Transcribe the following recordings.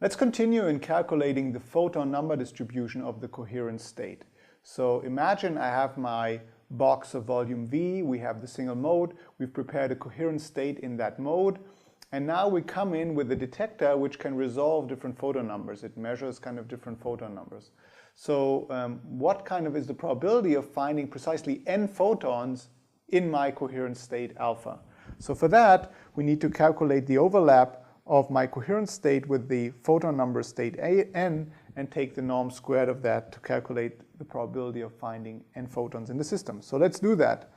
Let's continue in calculating the photon number distribution of the coherent state. So imagine I have my box of volume V, we have the single mode, we've prepared a coherent state in that mode, and now we come in with a detector which can resolve different photon numbers. It measures kind of different photon numbers. So what kind of is the probability of finding precisely n photons in my coherent state alpha? So for that, we need to calculate the overlap of my coherent state with the photon number state n and take the norm squared of that to calculate the probability of finding n photons in the system. So let's do that.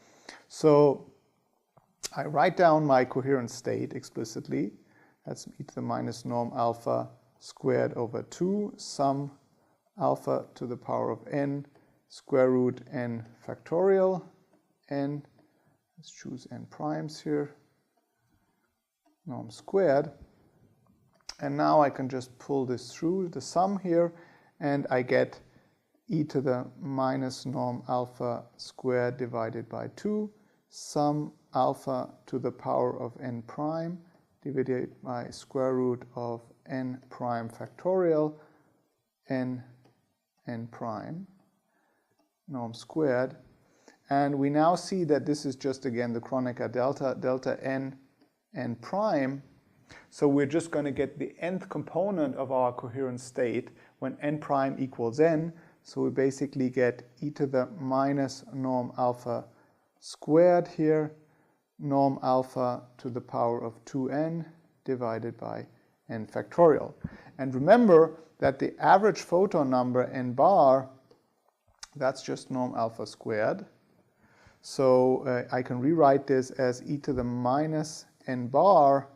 So I write down my coherent state explicitly. That's e to the minus norm alpha squared over 2 sum alpha to the power of n square root n factorial n. Let's choose n primes here. Norm squared. And now I can just pull this through the sum here, and I get e to the minus norm alpha squared divided by 2 sum alpha to the power of n prime divided by square root of n prime factorial n prime norm squared. And we now see that this is just again the Kronecker delta n prime. So we're just going to get the nth component of our coherent state when n prime equals n. So we basically get e to the minus norm alpha squared here, norm alpha to the power of 2n divided by n factorial. And remember that the average photon number n bar, that's just norm alpha squared. So I can rewrite this as e to the minus n bar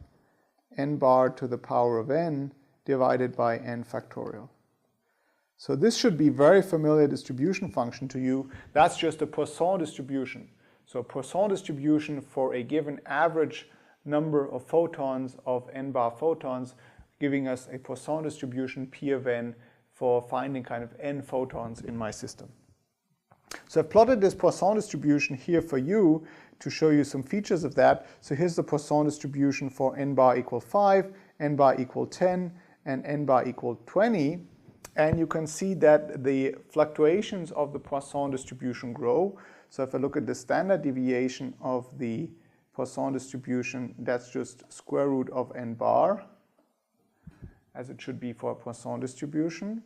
to the power of n divided by n factorial. So this should be a very familiar distribution function to you. That's just a Poisson distribution. So a Poisson distribution for a given average number of photons of n bar photons, giving us a Poisson distribution P of n for finding kind of n photons in my system. So I've plotted this Poisson distribution here for you to show you some features of that. So here's the Poisson distribution for n bar equal 5, n bar equal 10, and n bar equal 20. And you can see that the fluctuations of the Poisson distribution grow. So if I look at the standard deviation of the Poisson distribution, that's just square root of n bar, as it should be for a Poisson distribution.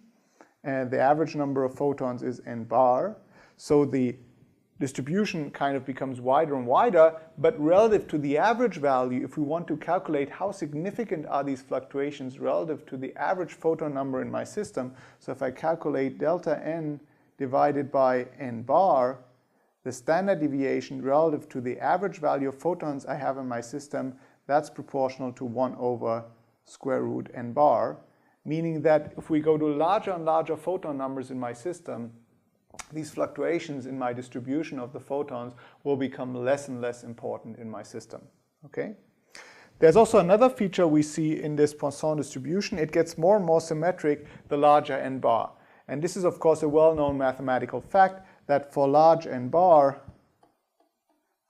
And the average number of photons is n bar. So the distribution kind of becomes wider and wider, but relative to the average value, if we want to calculate how significant are these fluctuations relative to the average photon number in my system, so if I calculate delta n divided by n bar, the standard deviation relative to the average value of photons I have in my system, that's proportional to 1 over square root n bar, meaning that if we go to larger and larger photon numbers in my system, these fluctuations in my distribution of the photons will become less and less important in my system. Okay? There's also another feature we see in this Poisson distribution. It gets more and more symmetric the larger n bar. And this is, of course, a well-known mathematical fact that for large n bar,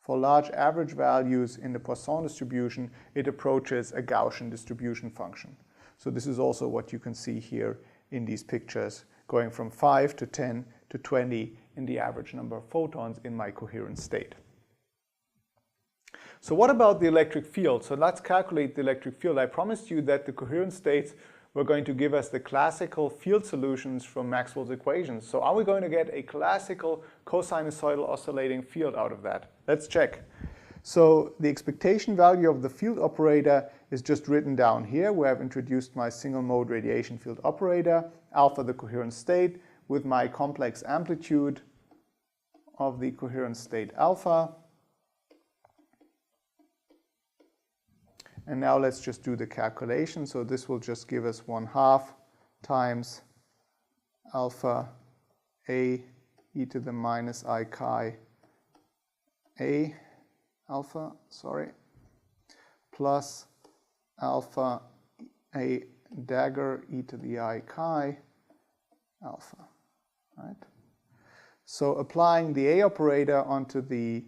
for large average values in the Poisson distribution, it approaches a Gaussian distribution function. So this is also what you can see here in these pictures, going from 5 to 10 to 20 in the average number of photons in my coherent state. So what about the electric field? So let's calculate the electric field. I promised you that the coherent states were going to give us the classical field solutions from Maxwell's equations. So are we going to get a classical cosinusoidal oscillating field out of that? Let's check. So the expectation value of the field operator is just written down here, where I've introduced my single mode radiation field operator, alpha the coherent state, with my complex amplitude of the coherent state alpha. And now let's just do the calculation. So this will just give us 1/2 times alpha a e to the minus I chi a alpha, plus alpha a dagger e to the I chi alpha. Right? So applying the A operator onto the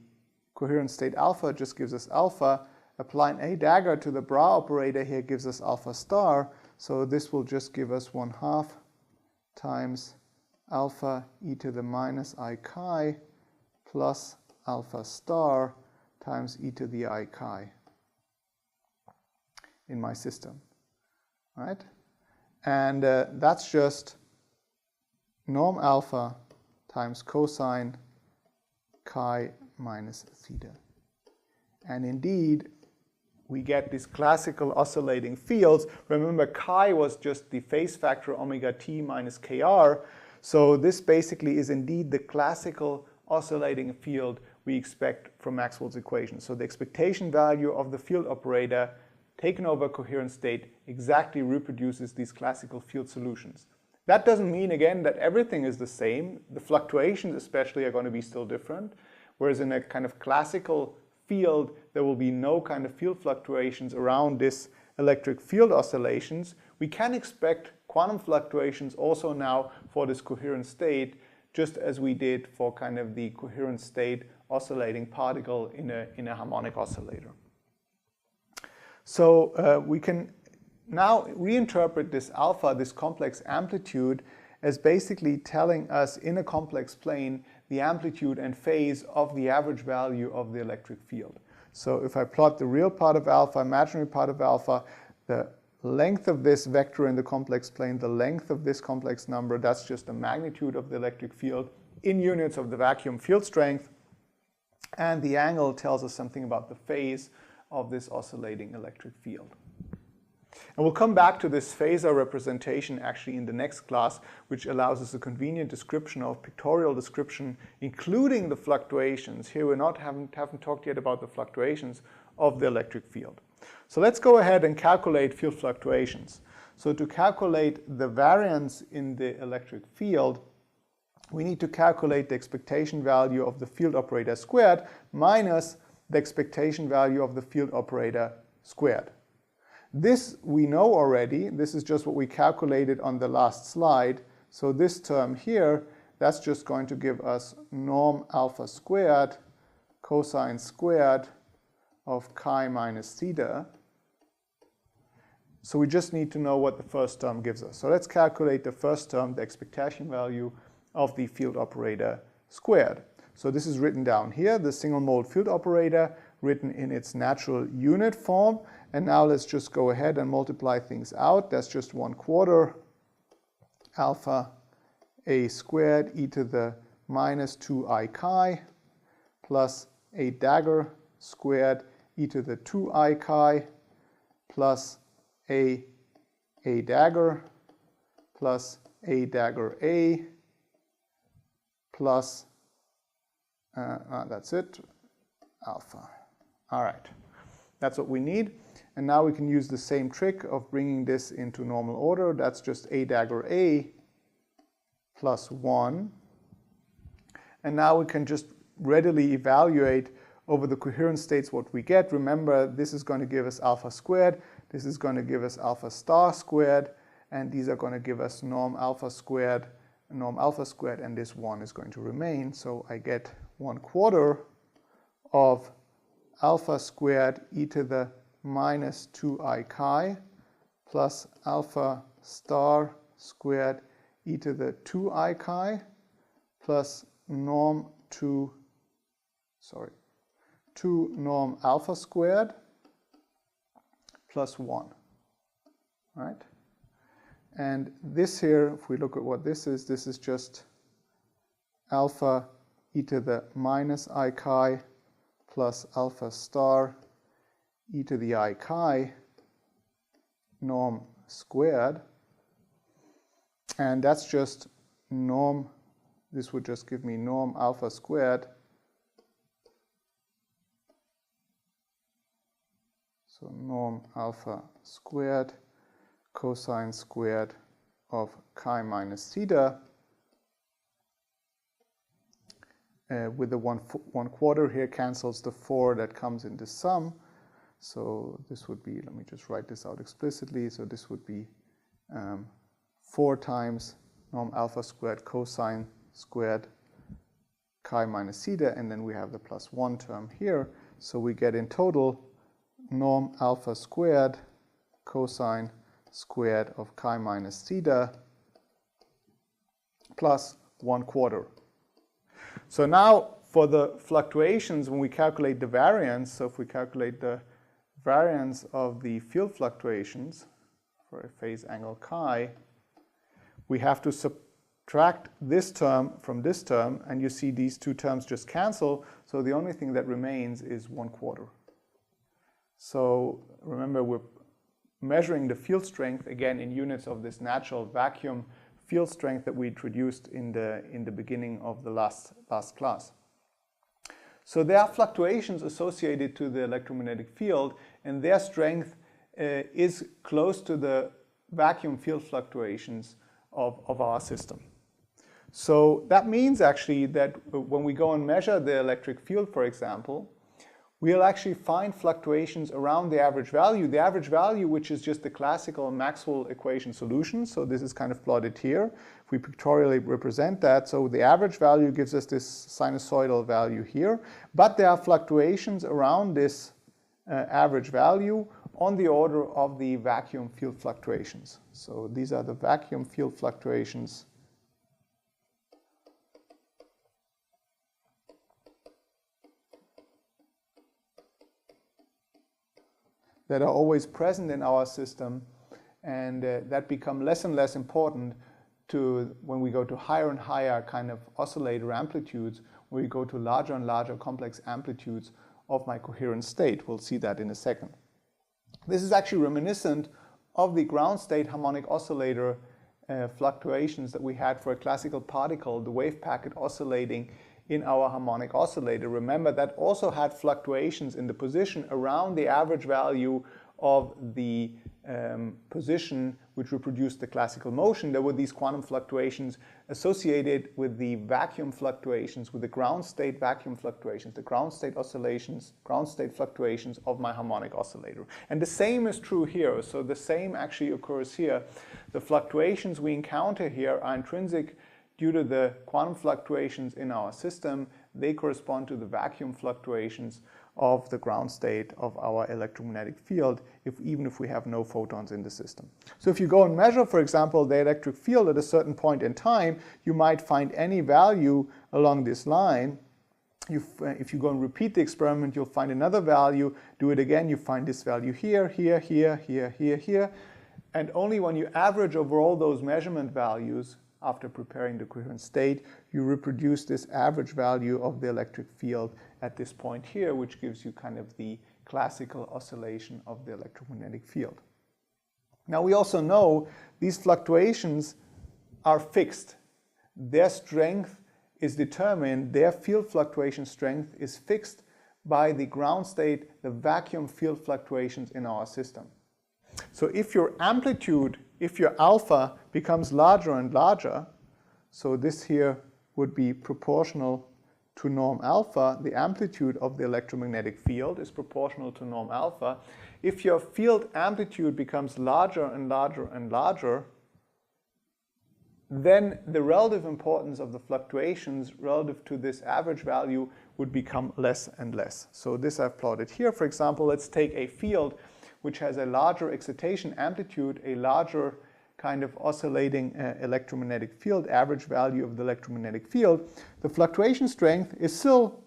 coherent state alpha just gives us alpha. Applying A dagger to the bra operator here gives us alpha star. So this will just give us 1/2 times alpha e to the minus I chi plus alpha star times e to the I chi in my system, right? And that's just norm alpha times cosine chi minus theta. And indeed, we get these classical oscillating fields. Remember, chi was just the phase factor omega t minus kr. So this basically is indeed the classical oscillating field we expect from Maxwell's equations. So the expectation value of the field operator taken over a coherent state exactly reproduces these classical field solutions. That doesn't mean, again, that everything is the same. The fluctuations especially are going to be still different, whereas in a kind of classical field, there will be no kind of field fluctuations around this electric field oscillations. We can expect quantum fluctuations also now for this coherent state, just as we did for kind of the coherent state oscillating particle in a harmonic oscillator. So we can now reinterpret this alpha, this complex amplitude, as basically telling us in a complex plane the amplitude and phase of the average value of the electric field. So if I plot the real part of alpha, imaginary part of alpha, the length of this vector in the complex plane, the length of this complex number, that's just the magnitude of the electric field in units of the vacuum field strength. And the angle tells us something about the phase of this oscillating electric field. And we'll come back to this phasor representation actually in the next class, which allows us a convenient description of pictorial description, including the fluctuations. Here we haven't talked yet about the fluctuations of the electric field. So let's go ahead and calculate field fluctuations. So to calculate the variance in the electric field, we need to calculate the expectation value of the field operator squared minus the expectation value of the field operator squared. This we know already. This is just what we calculated on the last slide. So this term here, that's just going to give us norm alpha squared cosine squared of chi minus theta. So we just need to know what the first term gives us. So let's calculate the first term, the expectation value of the field operator squared. So this is written down here, the single mode field operator written in its natural unit form. And now let's just go ahead and multiply things out. That's just 1/4 alpha a squared e to the minus 2I chi plus a dagger squared e to the 2I chi plus a dagger plus a dagger a plus, that's it, alpha. All right, that's what we need. And now we can use the same trick of bringing this into normal order. That's just a dagger a plus 1. And now we can just readily evaluate over the coherent states what we get. Remember, this is going to give us alpha squared. This is going to give us alpha star squared. And these are going to give us norm alpha squared, and this 1 is going to remain. So I get 1/4 of alpha squared e to the minus 2I chi plus alpha star squared e to the 2I chi plus norm 2 norm alpha squared plus 1, right? And this here, if we look at what this is just alpha e to the minus I chi plus alpha star e to the I chi norm squared. And that's just norm, this would just give me norm alpha squared. So norm alpha squared cosine squared of chi minus theta with the 1/4 here cancels the 4 that comes in the sum. So this would be, let me just write this out explicitly. So this would be 4 times norm alpha squared cosine squared chi minus theta, and then we have the plus 1 term here. So we get in total norm alpha squared cosine squared of chi minus theta plus 1/4. So now for the fluctuations, when we calculate the variance, so if we calculate the variance of the field fluctuations for a phase angle chi, we have to subtract this term from this term, and you see these two terms just cancel, so the only thing that remains is 1/4. So remember, we're measuring the field strength again in units of this natural vacuum field strength that we introduced in the beginning of the last class. So there are fluctuations associated to the electromagnetic field, and their strength is close to the vacuum field fluctuations of our system. So that means actually that when we go and measure the electric field, for example, we'll actually find fluctuations around the average value, which is just the classical Maxwell equation solution. So this is kind of plotted here. If we pictorially represent that, so the average value gives us this sinusoidal value here, but there are fluctuations around this average value on the order of the vacuum field fluctuations. So these are the vacuum field fluctuations that are always present in our system, and that become less and less important to when we go to higher and higher kind of oscillator amplitudes, where we go to larger and larger complex amplitudes of my coherent state. We'll see that in a second. This is actually reminiscent of the ground state harmonic oscillator fluctuations that we had for a classical particle, the wave packet oscillating in our harmonic oscillator. Remember, that also had fluctuations in the position around the average value of the position which reproduced the classical motion. There were these quantum fluctuations associated with the vacuum fluctuations, with the ground state vacuum fluctuations, the ground state oscillations, ground state fluctuations of my harmonic oscillator. And the same is true here. So the same actually occurs here. The fluctuations we encounter here are intrinsic due to the quantum fluctuations in our system. They correspond to the vacuum fluctuations of the ground state of our electromagnetic field, even if we have no photons in the system. So if you go and measure, for example, the electric field at a certain point in time, you might find any value along this line. If you go and repeat the experiment, you'll find another value. Do it again, you find this value here, here, here, here, here, here. And only when you average over all those measurement values after preparing the coherent state, you reproduce this average value of the electric field at this point here, which gives you kind of the classical oscillation of the electromagnetic field. Now we also know these fluctuations are fixed. Their strength is determined, their field fluctuation strength is fixed by the ground state, the vacuum field fluctuations in our system. So if your amplitude, if your alpha becomes larger and larger, so this here would be proportional to norm alpha, the amplitude of the electromagnetic field is proportional to norm alpha. If your field amplitude becomes larger and larger and larger, then the relative importance of the fluctuations relative to this average value would become less and less. So this I've plotted here. For example, let's take a field which has a larger excitation amplitude, a larger kind of oscillating electromagnetic field, average value of the electromagnetic field. The fluctuation strength is still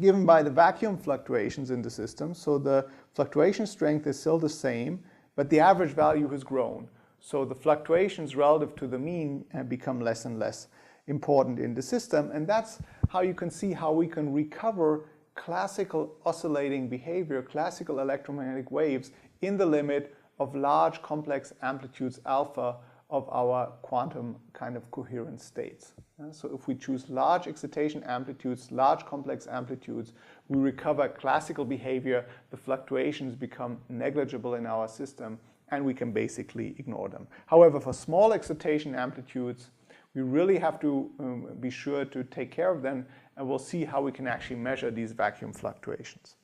given by the vacuum fluctuations in the system. So the fluctuation strength is still the same, but the average value has grown. So the fluctuations relative to the mean become less and less important in the system. And that's how you can see how we can recover classical oscillating behavior, classical electromagnetic waves in the limit of large complex amplitudes alpha of our quantum kind of coherent states. So if we choose large excitation amplitudes, large complex amplitudes, we recover classical behavior, the fluctuations become negligible in our system, and we can basically ignore them. However, for small excitation amplitudes, we really have to be sure to take care of them, and we'll see how we can actually measure these vacuum fluctuations.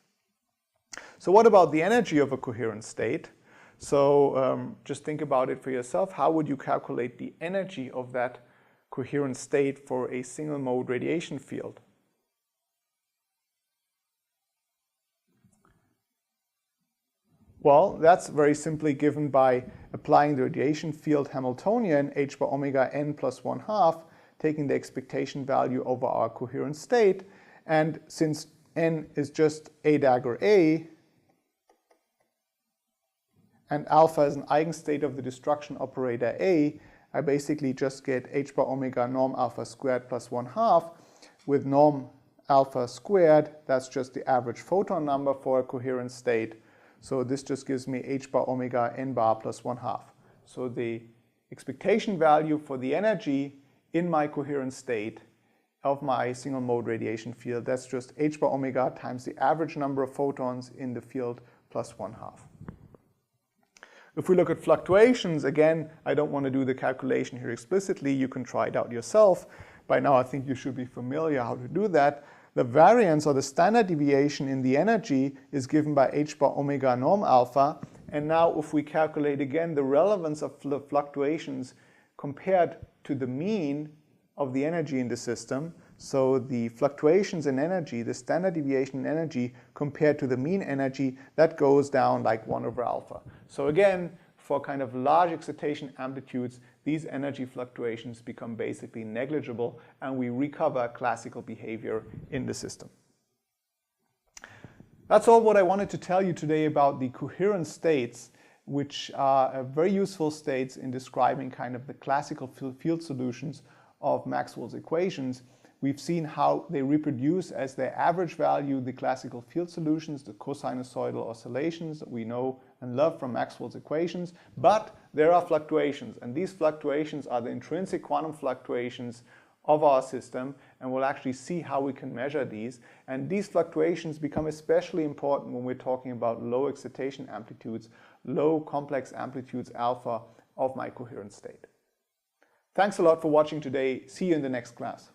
So what about the energy of a coherent state? So just think about it for yourself. How would you calculate the energy of that coherent state for a single mode radiation field? Well, that's very simply given by applying the radiation field Hamiltonian h bar omega n plus 1/2, taking the expectation value over our coherent state. And since n is just a dagger A, and alpha is an eigenstate of the destruction operator A, I basically just get h bar omega norm alpha squared plus 1/2 with norm alpha squared. That's just the average photon number for a coherent state. So this just gives me h bar omega n bar plus 1/2. So the expectation value for the energy in my coherent state of my single mode radiation field, that's just h bar omega times the average number of photons in the field plus 1/2. If we look at fluctuations, again, I don't want to do the calculation here explicitly. You can try it out yourself. By now, I think you should be familiar how to do that. The variance or the standard deviation in the energy is given by h bar omega norm alpha. And now if we calculate again the relevance of fluctuations compared to the mean of the energy in the system, so the fluctuations in energy, the standard deviation in energy compared to the mean energy, that goes down like 1/alpha. So again, for kind of large excitation amplitudes, these energy fluctuations become basically negligible and we recover classical behavior in the system. That's all what I wanted to tell you today about the coherent states, which are very useful states in describing kind of the classical field solutions of Maxwell's equations. We've seen how they reproduce as their average value the classical field solutions, the cosinusoidal oscillations that we know and love from Maxwell's equations. But there are fluctuations, and these fluctuations are the intrinsic quantum fluctuations of our system, and we'll actually see how we can measure these. And these fluctuations become especially important when we're talking about low excitation amplitudes, low complex amplitudes alpha of my coherent state. Thanks a lot for watching today. See you in the next class.